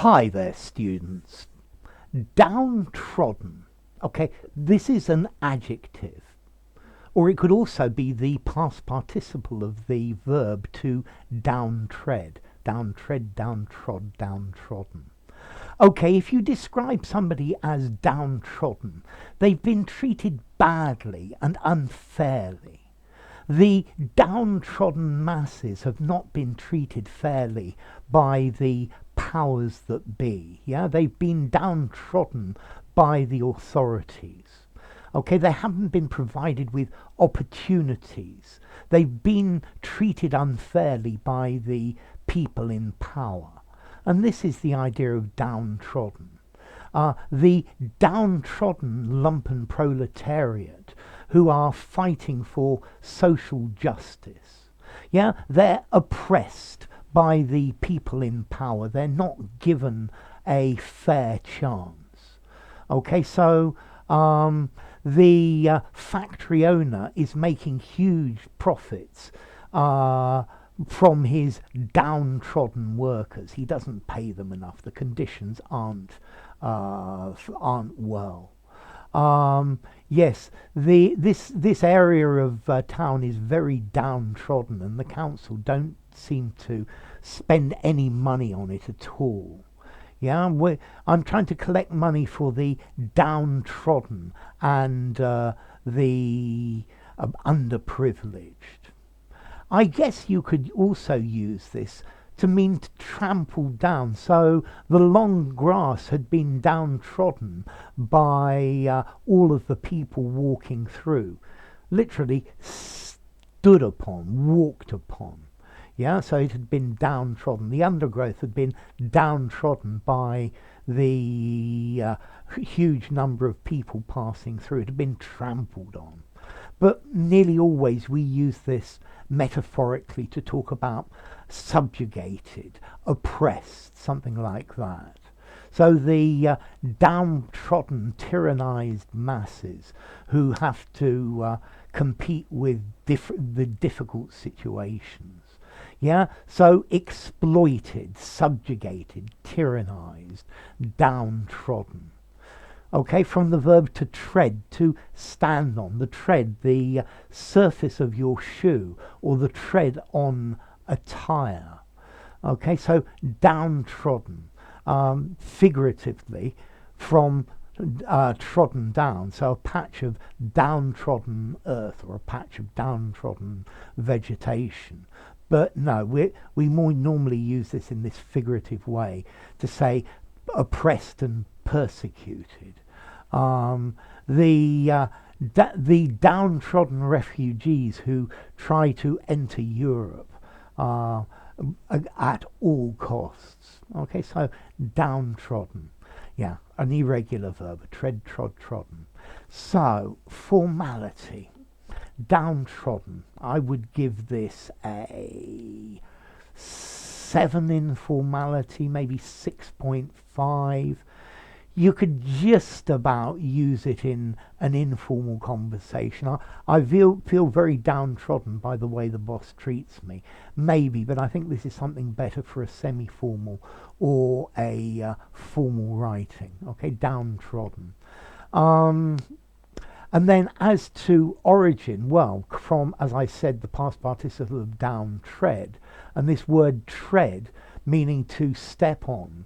Hi there, students. Downtrodden. Okay, this is an adjective, or it could also be the past participle of the verb to downtread. Downtread, downtrod, downtrodden. Okay, if you describe somebody as downtrodden, they've been treated badly and unfairly. The downtrodden masses have not been treated fairly by the powers that be. Yeah, they've been downtrodden by the authorities. Okay, they haven't been provided with opportunities. They've been treated unfairly by the people in power. And this is the idea of downtrodden. The downtrodden lumpen proletariat who are fighting for social justice. Yeah, they're oppressed by the people in power. They're not given a fair chance. Okay, so the factory owner is making huge profits from his downtrodden workers. He doesn't pay them enough. The conditions aren't well. Yes, this area of town is very downtrodden, and the council don't seem to spend any money on it at all. Yeah, I'm trying to collect money for the downtrodden and the underprivileged. I guess you could also use this to mean to trample down. So the long grass had been downtrodden by all of the people walking through, literally stood upon, walked upon. Yeah, so it had been downtrodden. The undergrowth had been downtrodden by the huge number of people passing through. It had been trampled on. But nearly always we use this metaphorically to talk about subjugated, oppressed, something like that. So the downtrodden, tyrannized masses who have to compete with the difficult situations. Yeah, so exploited, subjugated, tyrannized, downtrodden. Okay, from the verb to tread, to stand on. The tread, the surface of your shoe, or the tread on a tire. Okay, so downtrodden, figuratively, from trodden down. So a patch of downtrodden earth, or a patch of downtrodden vegetation. But no, we more normally use this in this figurative way to say oppressed and persecuted. The downtrodden refugees who try to enter Europe at all costs. Okay, so downtrodden. Yeah, an irregular verb, tread, trod, trodden. So, formality. Downtrodden. I would give this a 7 in formality, maybe 6.5. You could just about use it in an informal conversation. I feel very downtrodden by the way the boss treats me. Maybe, but I think this is something better for a semi-formal or a formal writing. Okay, downtrodden. And then as to origin, well, from, as I said, the past participle of down, tread, and this word tread, meaning to step on,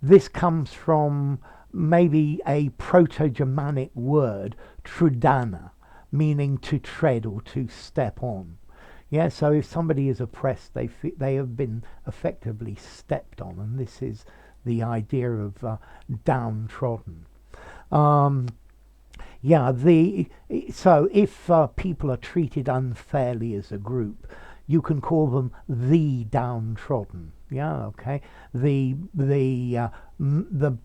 this comes from maybe a Proto-Germanic word, trudana, meaning to tread or to step on. Yeah, so if somebody is oppressed, they have been effectively stepped on, and this is the idea of downtrodden. Yeah, so if people are treated unfairly as a group, you can call them the downtrodden. Yeah, okay. The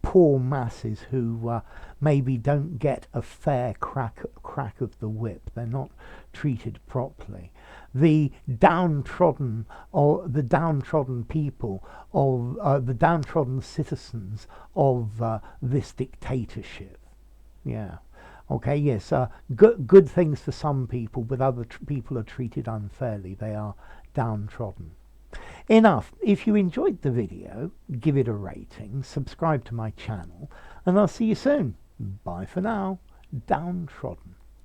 poor masses who maybe don't get a fair crack of the whip. They're not treated properly. The downtrodden, or the downtrodden people of the downtrodden citizens of this dictatorship. Yeah. Okay, yes, good things for some people, but other people are treated unfairly. They are downtrodden. Enough. If you enjoyed the video, give it a rating, subscribe to my channel, and I'll see you soon. Bye for now. Downtrodden.